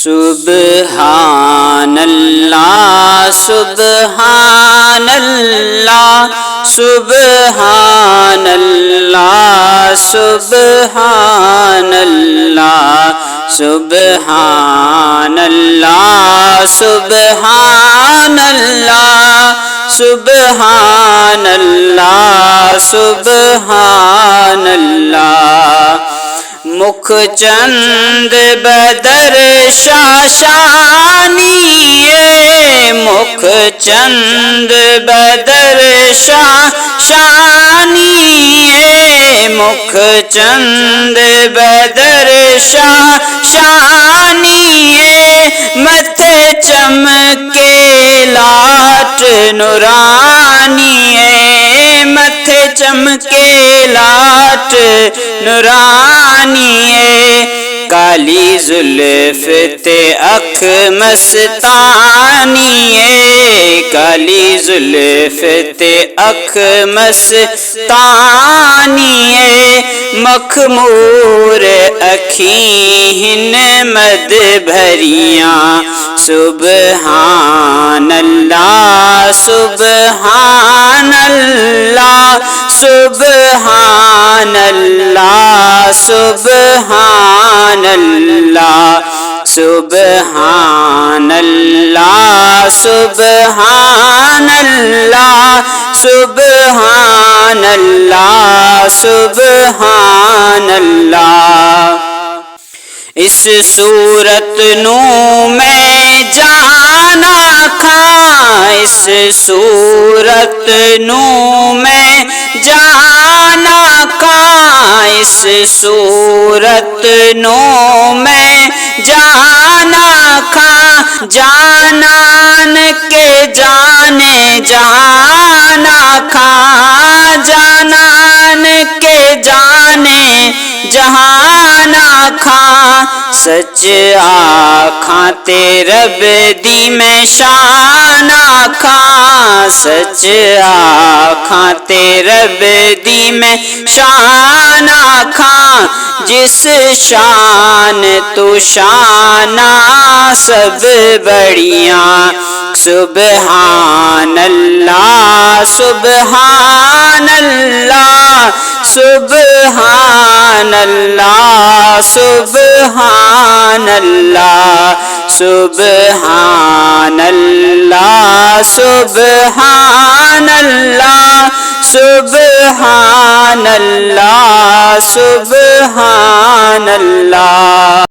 سبحان اللہ سبحان اللہ سبحان اللہ سبحان اللہ سبحان اللہ سبحان اللہ سبحان اللہ سبحان اللہ مکھ چند بدر شاشانی مکھ چند بدر شاشانی مکھ چند بدر شاشانی متھے چمکے لاٹ نورانی متھے چمکے لاٹ نورانی کالی زلف تے اکھ مستانی کالی زلف تے اکھ مستانی مخمور اکھیں مد بھریاں سبحان اللہ سبحان اللہ سبحان اللہ سبحان اللہ سبحان اللہ سبحان اللہ سبحان اللہ سبحان اللہ اس صورت نو میں جانا کھاں اس صورت نو میں جانا کھاں اس صورت نو میں جانا کھاں جانان کے جانے جانا کھاں جانان کے جانے جہانا کھاں سچ آکھاں تے رب دی میں شان آکھاں سچ آکھاں تے رب دی میں شان آکھاں جس شان تو شانہ سب بڑیاں سبحان اللہ سبحان اللہ سبحان اللہ سبحان اللہ سبحان اللہ سبحان اللہ سبحان اللہ سبحان اللہ